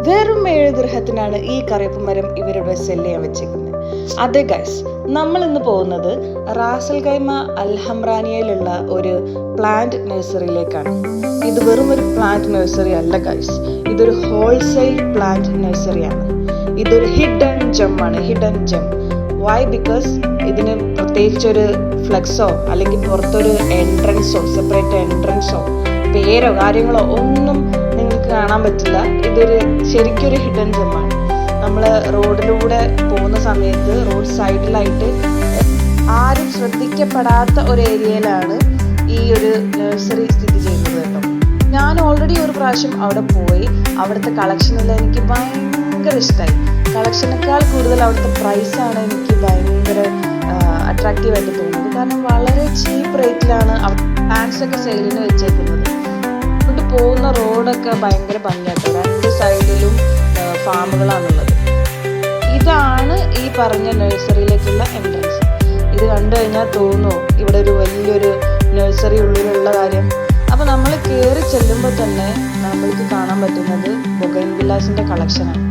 വെറും 7 ദിർഹത്തിനാണ് ഈ കറിവേപ്പ് മരം ഇവരുടെ സെല്ല് ചെയ്യാൻ വെച്ചേക്കുന്നത്. അതെ ഗൈസ്, നമ്മൾ ഇന്ന് പോകുന്നത് റാസൽ ഖൈമ അൽ ഹംറാനിയയിലുള്ള ഒരു പ്ലാന്റ് നഴ്സറിയിലേക്കാണ്. ഇത് വെറും ഒരു പ്ലാന്റ് നഴ്സറി അല്ല ഗൈസ്, ഇതൊരു ഹോൾസെയിൽ പ്ലാന്റ് നഴ്സറിയാണ്. ഇതൊരു ഹിഡൻ ജെം ആണ്. Hidden gem why? ബിക്കോസ് ഇതിന് പ്രത്യേകിച്ചൊരു ഫ്ലെക്സോ അല്ലെങ്കിൽ പുറത്തൊരു എൻട്രൻസോ സെപ്പറേറ്റ് എൻട്രൻസോ പേരോ കാര്യങ്ങളോ ഒന്നും നിങ്ങൾക്ക് കാണാൻ പറ്റില്ല. ഇതൊരു ശരിക്കൊരു ഹിഡൻ ജെമ്മാണ്. നമ്മൾ റോഡിലൂടെ പോകുന്ന സമയത്ത് റോഡ് സൈഡിലായിട്ട് ആരും ശ്രദ്ധിക്കപ്പെടാത്ത ഒരു ഏരിയയിലാണ് ഈ ഒരു നഴ്സറി സ്ഥിതി ചെയ്യുന്നത് കേട്ടോ. ഞാൻ ഓൾറെഡി ഒരു പ്രാവശ്യം അവിടെ പോയി. അവിടുത്തെ കളക്ഷനെല്ലാം എനിക്ക് ഭയങ്കര ഇഷ്ടമായി. കളക്ഷനേക്കാൾ കൂടുതൽ അവിടുത്തെ പ്രൈസാണ് എനിക്ക് ഭയങ്കര അട്രാക്റ്റീവായിട്ട് തോന്നുന്നത്. കാരണം വളരെ ചീപ്പ് റേറ്റിലാണ് പ്ലാന്റ്സ് ഒക്കെ സെയിലിന് വെച്ചേക്കുന്നത്. ഇങ്ങോട്ട് പോകുന്ന റോഡൊക്കെ ഭയങ്കര ഭംഗിയാട്ടോ. 2 സൈഡിലും ഫാമുകളാണുള്ളത്. ഇതാണ് ഈ പറഞ്ഞ നഴ്സറിയിലേക്കുള്ള എൻട്രൻസ്. ഇത് കണ്ടു കഴിഞ്ഞാൽ തോന്നുന്നു ഇവിടെ ഒരു വലിയൊരു നഴ്സറി ഉള്ളിലുള്ള കാര്യം. അപ്പോൾ നമ്മൾ കയറി ചെല്ലുമ്പോൾ തന്നെ നമ്മൾക്ക് കാണാൻ പറ്റുന്നത് ബൊഗൈൻവില്ലാസിൻ്റെ കളക്ഷനാണ്.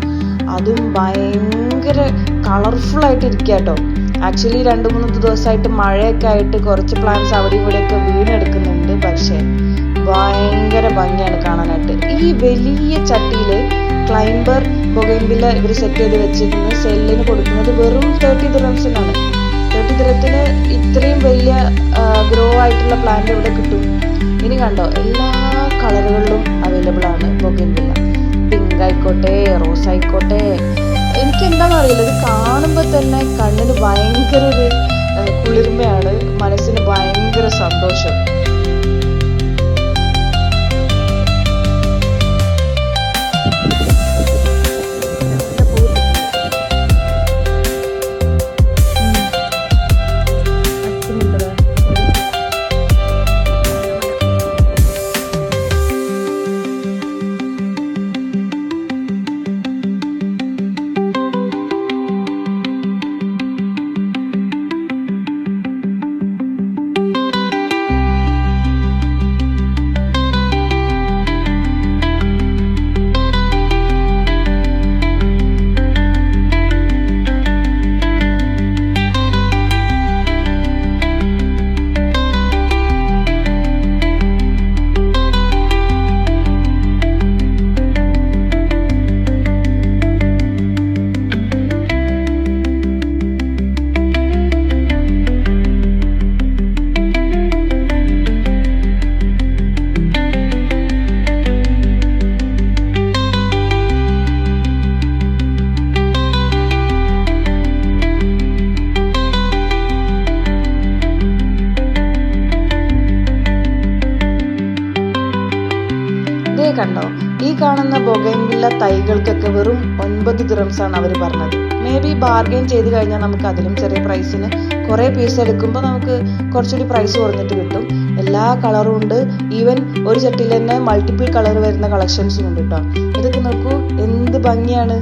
അതും ഭയങ്കര കളർഫുള്ളായിട്ട് ഇരിക്കുക കേട്ടോ. ആക്ച്വലി 2-3 ദിവസമായിട്ട് മഴയൊക്കെ ആയിട്ട് കുറച്ച് പ്ലാന്റ്സ് അവിടെ ഇവിടെയൊക്കെ വീണെടുക്കുന്നുണ്ട്. പക്ഷേ ഭയങ്കര ഭംഗിയാണ് കാണാനായിട്ട്. ഈ വലിയ ചട്ടിയിൽ ക്ലൈംബർ ബൊഗൈൻവില്ല ഇവർ സെറ്റ് ചെയ്ത് വെച്ചിരുന്നത് സെല്ലിന് കൊടുക്കുന്നത് വെറും 30 ദിർഹംസിനാണ്. 30 ദിർഹത്തിന് ഇത്രയും വലിയ ഗ്രോ ആയിട്ടുള്ള പ്ലാന്റ് ഇവിടെ കിട്ടും. ഇനി കണ്ടോ, എല്ലാ കളറുകളിലും അവൈലബിൾ ആണ് ബൊഗൈൻവില്ല. പിങ്ക് ആയിക്കോട്ടെ, റോസ് ആയിക്കോട്ടെ, എനിക്ക് എന്താണെന്ന് അറിയില്ല, ഇത് കാണുമ്പോൾ തന്നെ കണ്ണിന് ഭയങ്കര ഒരു കുളിർമയാണ്, മനസ്സിന് ഭയങ്കര സന്തോഷം. കണ്ടോ, ഈ കാണുന്ന ബൊഗൈൻവില്ല തൈകൾക്കൊക്കെ വെറും 9 ദിർഹംസാണ് അവർ പറഞ്ഞത്. മേ ബി ബാർഗെയിൻ ചെയ്ത് കഴിഞ്ഞാൽ നമുക്ക് അതിലും ചെറിയ പ്രൈസിന് കുറേ പീസ് എടുക്കുമ്പോൾ നമുക്ക് കുറച്ചുകൂടി പ്രൈസ് കുറഞ്ഞിട്ട് കിട്ടും. എല്ലാ കളറും ഉണ്ട്. ഈവൻ ഒരു ചട്ടിയിൽ തന്നെ മൾട്ടിപ്പിൾ കളർ വരുന്ന കളക്ഷൻസും ഉണ്ട് കേട്ടോ. ഇതൊക്കെ നോക്കൂ, എന്ത് ഭംഗിയാണ്.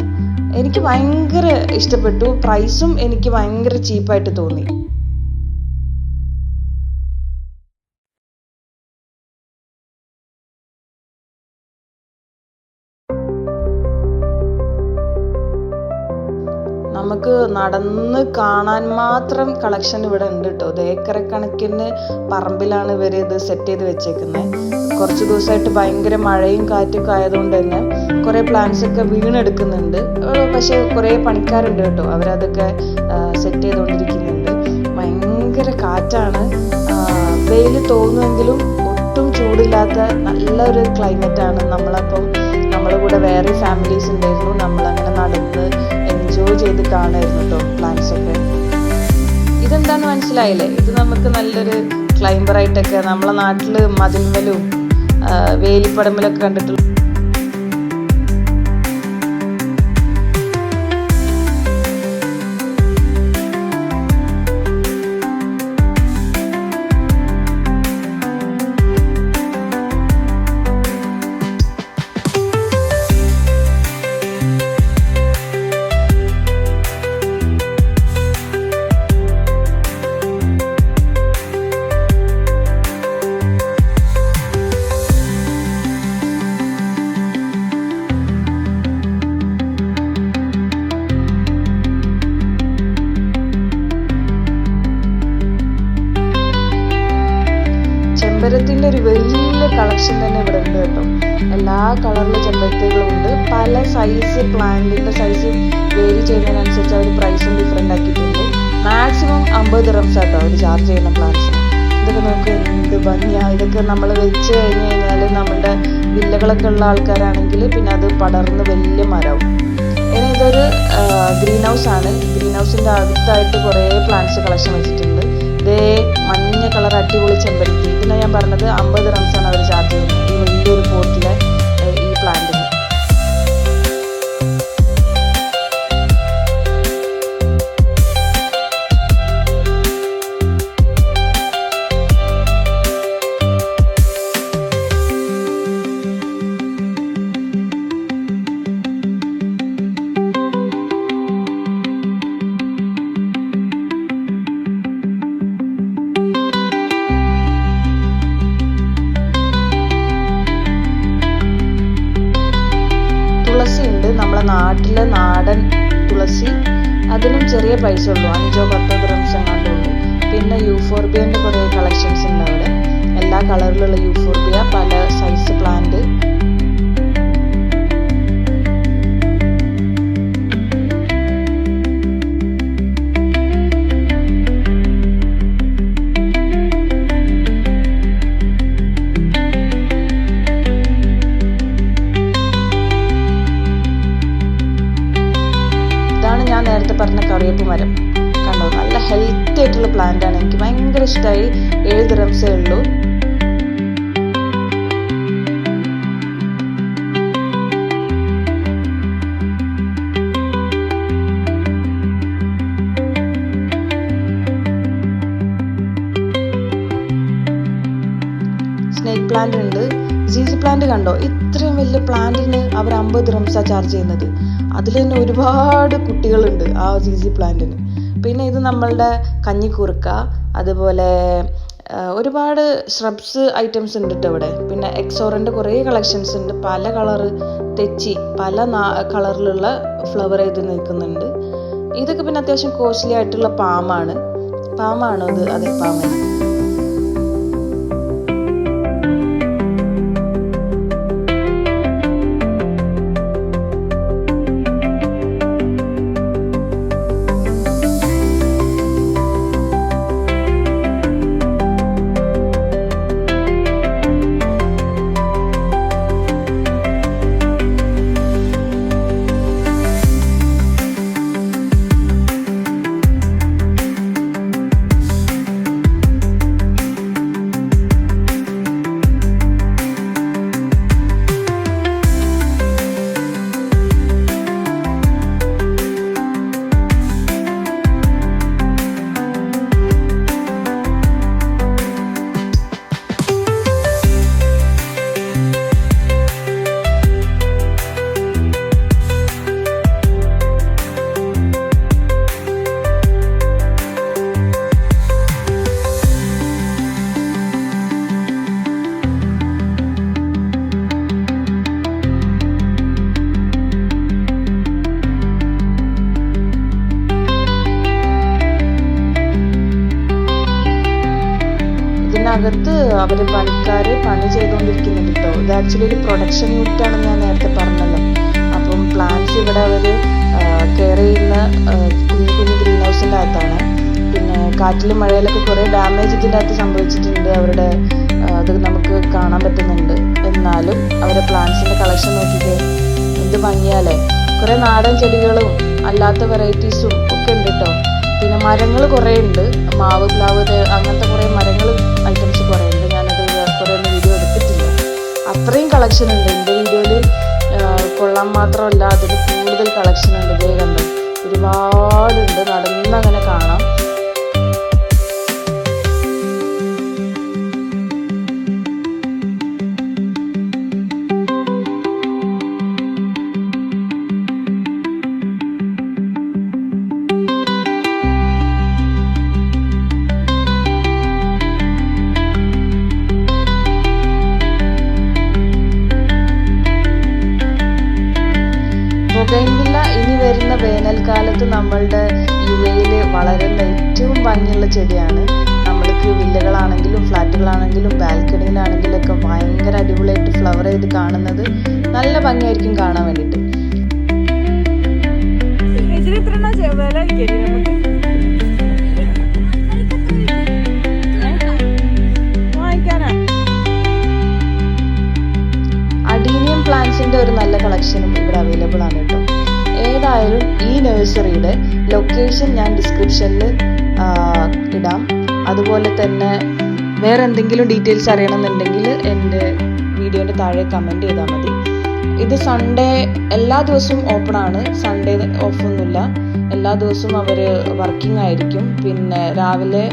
എനിക്ക് ഭയങ്കര ഇഷ്ടപ്പെട്ടു. പ്രൈസും എനിക്ക് ഭയങ്കര ചീപ്പായിട്ട് തോന്നി. നമുക്ക് നടന്ന് കാണാൻ മാത്രം കളക്ഷൻ ഇവിടെ ഉണ്ട് കേട്ടോ. ഏക്കർ കണക്കിന് പറമ്പിലാണ് ഇവർ ഇത് സെറ്റ് ചെയ്ത് വെച്ചേക്കുന്നത്. കുറച്ച് ദിവസമായിട്ട് ഭയങ്കര മഴയും കാറ്റൊക്കെ ആയതുകൊണ്ട് തന്നെ കുറേ പ്ലാന്റ്സ് ഒക്കെ വീണെടുക്കുന്നുണ്ട്. പക്ഷേ കുറേ പണിക്കാരുണ്ട് കേട്ടോ, അവരതൊക്കെ സെറ്റ് ചെയ്തുകൊണ്ടിരിക്കുന്നുണ്ട്. ഭയങ്കര കാറ്റാണ്. വെയിൽ തോന്നുമെങ്കിലും ഒട്ടും ചൂടില്ലാത്ത നല്ലൊരു ക്ലൈമറ്റാണ്. നമ്മളെ കൂടെ വേറെ ഫാമിലീസ് ഉണ്ടായിരുന്നു. നമ്മളങ്ങനെ നടന്ന് എൻജോയ് ചെയ്ത് കാണുമായിരുന്നു കേട്ടോ പ്ലാന്റ്സ് ഒക്കെ. ഇതെന്താണെന്ന് മനസ്സിലായില്ലേ? ഇത് നമുക്ക് നല്ലൊരു ക്ലൈംബറായിട്ടൊക്കെ നമ്മളെ നാട്ടിൽ മതിൽമലും വേലിപ്പടമ്പിലൊക്കെ കണ്ടിട്ടുള്ള കളക്ഷൻ തന്നെ ഇവിടെ ഉണ്ട് കേട്ടോ. എല്ലാ കളറിലുള്ള ചെമ്പരത്തികളും ഉണ്ട്. പല സൈസ് പ്ലാന്റിന്റെ സൈസ് വേരി ചെയ്യുന്നതിനനുസരിച്ച് അവർ പ്രൈസും ഡിഫറെൻ്റ് ആക്കിയിട്ടുണ്ട്. മാക്സിമം 50 ദിർഹംസ് ആട്ടോ അവർ ചാർജ് ചെയ്യുന്ന പ്ലാന്റ്സിന്. ഇതൊക്കെ നമുക്ക് എന്ത് ഭംഗിയാണ്. ഇതൊക്കെ നമ്മൾ വെച്ച് കഴിഞ്ഞ് കഴിഞ്ഞാൽ നമ്മുടെ വില്ലകളൊക്കെ ഉള്ള ആൾക്കാരാണെങ്കിൽ പിന്നെ അത് പടർന്ന് വലിയ മരവും. ഇനി ഇതൊരു ഗ്രീൻ ഹൗസ് ആണ്. ഗ്രീൻ ഹൗസിൻ്റെ അടുത്തായിട്ട് കുറേ പ്ലാന്റ്സ് കളക്ഷൻ വെച്ചിട്ടുണ്ട്. ഇതേ മഞ്ഞ കളർ അടിപൊളി ചെമ്പരത്തി. ഇതിനാണ് ഞാൻ പറഞ്ഞത് 50 ദിർഹംസാണ് അവർ ചാർജ് ചെയ്യുന്നത് ഈ വലിയൊരു പോട്ടിലെ ഈ പ്ലാന്റിന്. തുളസി ഉണ്ട്, നമ്മളെ നാട്ടിലെ നാടൻ തുളസി. അതിനും ചെറിയ പൈസ ഉള്ളൂ, 5-10 ദിർഹംസ് എങ്ങാണ്ടേ ഉള്ളൂ. പിന്നെ യൂഫോർബിയൻ്റെ കുറേ കളക്ഷൻസ് ഉണ്ട് അവിടെ. എല്ലാ കളറിലുള്ള യൂഫോർബിയ, പല സൈസ് പ്ലാന്റ്. ഞാൻ നേരത്തെ പറഞ്ഞ കറിവേപ്പ് മരം കണ്ടോ, നല്ല ഹെൽത്തി ആയിട്ടുള്ള പ്ലാന്റ് ആണ്. എനിക്ക് ഭയങ്കര ഇഷ്ടമായി. 7 ദിർഹംസേ ഉള്ളൂ. സ്നേക്ക് പ്ലാന്റ് ഉണ്ട്. സീസി പ്ലാന്റ് കണ്ടോ, ഇത്രയും വലിയ പ്ലാന്റിന് അവർ 50 ദിർഹംസാണ് ചാർജ് ചെയ്യുന്നത്. അതിൽ തന്നെ ഒരുപാട് കുട്ടികളുണ്ട് ആ സീസി പ്ലാന്റിന്. പിന്നെ ഇത് നമ്മളുടെ കഞ്ഞിക്കുറുക്ക, അതുപോലെ ഒരുപാട് ശ്രബ്സ് ഐറ്റംസ് ഉണ്ട് കേട്ടോ ഇവിടെ. പിന്നെ എക്സോറിൻ്റെ കുറേ കളക്ഷൻസ് ഉണ്ട്. പല കളറ് തെച്ചി, പല കളറിലുള്ള ഫ്ലവർ ചെയ്ത് നിൽക്കുന്നുണ്ട്. ഇതൊക്കെ പിന്നെ അത്യാവശ്യം കോസ്റ്റ്ലി ആയിട്ടുള്ള പാമാണോ ഇത്? അതെ, പാമാണ്. ഇതിനകത്ത് അവർ പണിക്കാർ പണി ചെയ്തുകൊണ്ടിരിക്കുന്നുണ്ട് കേട്ടോ. ഇത് ആക്ച്വലി ഒരു പ്രൊഡക്ഷൻ യൂണിറ്റ് ആണെന്ന് ഞാൻ നേരത്തെ പറഞ്ഞല്ലോ. അപ്പം പ്ലാന്റ്സ് ഇവിടെ അവർ കെയർ ചെയ്യുന്ന കുഞ്ഞു കുഞ്ഞു ഗ്രീൻ ഹൗസിൻ്റെ അകത്താണ്. പിന്നെ കാറ്റിലും മഴയിലൊക്കെ കുറേ ഡാമേജ് ഇതിൻ്റെ അകത്ത് സംഭവിച്ചിട്ടുണ്ട്. അവരുടെ അത് നമുക്ക് കാണാൻ പറ്റുന്നുണ്ട്. എന്നാലും അവരുടെ പ്ലാന്റ്സിൻ്റെ കളക്ഷൻ നോക്കിയിട്ട് എന്ത് ഭംഗിയാലേ. കുറേ നാടൻ ചെടികളും അല്ലാത്ത വെറൈറ്റീസും ഒക്കെ ഉണ്ട് കേട്ടോ. പിന്നെ മരങ്ങൾ കുറേ ഉണ്ട്, മാവ് പ്ലാവ് അങ്ങനത്തെ കുറേ മരങ്ങൾ ഐറ്റംസ് കുറേ ഉണ്ട്. ഞാനത് കുറേ ഒന്നും വീഡിയോ എടുത്തിട്ടില്ല. അത്രയും കളക്ഷൻ ഉണ്ട് എൻ്റെ വീഡിയോയിൽ. കൊള്ളാൻ മാത്രമല്ല, അതിന് കൂടുതൽ കളക്ഷൻ ഉണ്ട്. ഇതേ കണ്ടോ, ഒരുപാടുണ്ട്, നടന്നങ്ങനെ കാണാം. ബൊഗൈൻവില്ല ഇനി വരുന്ന വേനൽക്കാലത്ത് നമ്മളുടെ UAE വളരുന്ന ഏറ്റവും ഭംഗിയുള്ള ചെടിയാണ്. നമ്മൾക്ക് നമുക്ക് വില്ലകളാണെങ്കിലും ഫ്ലാറ്റുകളാണെങ്കിലും ബാൽക്കണിയിലാണെങ്കിലും ഒക്കെ ഭയങ്കര അടിപൊളിയായിട്ട് ഫ്ലവർ ചെയ്ത് കാണുന്നത് നല്ല ഭംഗിയായിരിക്കും കാണാൻ വേണ്ടിയിട്ട്. അഡീനിയം പ്ലാന്റ്സിന്റെ ഒരു നല്ല കളക്ഷനും ഇവിടെ അവൈലബിൾ ആണ് കേട്ടോ. ഏതായാലും ഈ നഴ്സറിയുടെ ലൊക്കേഷൻ ഞാൻ ഡിസ്ക്രിപ്ഷനിൽ ഇടാം. അതുപോലെ തന്നെ വേറെ എന്തെങ്കിലും ഡീറ്റെയിൽസ് അറിയണമെന്നുണ്ടെങ്കിൽ എൻ്റെ വീഡിയോൻ്റെ താഴെ കമൻറ്റ് ചെയ്താൽ മതി. ഇത് സൺഡേ എല്ലാ ദിവസവും ഓപ്പൺ ആണ്, സൺഡേ ഓഫൊന്നുമില്ല. എല്ലാ ദിവസവും അവർ വർക്കിംഗ് ആയിരിക്കും. പിന്നെ രാവിലെ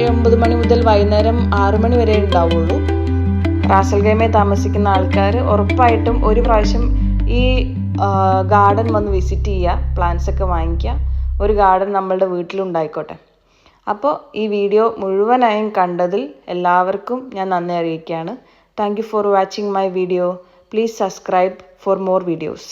9 മണി മുതൽ വൈകുന്നേരം 6 മണി വരെ ഉണ്ടാവുള്ളൂ. റാസൽ ഖൈമയിൽ താമസിക്കുന്ന ആൾക്കാർ ഉറപ്പായിട്ടും ഒരു പ്രാവശ്യം ഈ ഗാർഡൻ വന്ന് വിസിറ്റ് ചെയ്യുക, പ്ലാന്റ്സ് ഒക്കെ വാങ്ങിക്കുക. ഒരു ഗാർഡൻ നമ്മളുടെ വീട്ടിലുണ്ടായിക്കോട്ടെ. അപ്പോൾ ഈ വീഡിയോ മുഴുവനായും കണ്ടതിൽ എല്ലാവർക്കും ഞാൻ നന്ദി അറിയിക്കുകയാണ്. Thank you for watching my video. Please subscribe for more videos.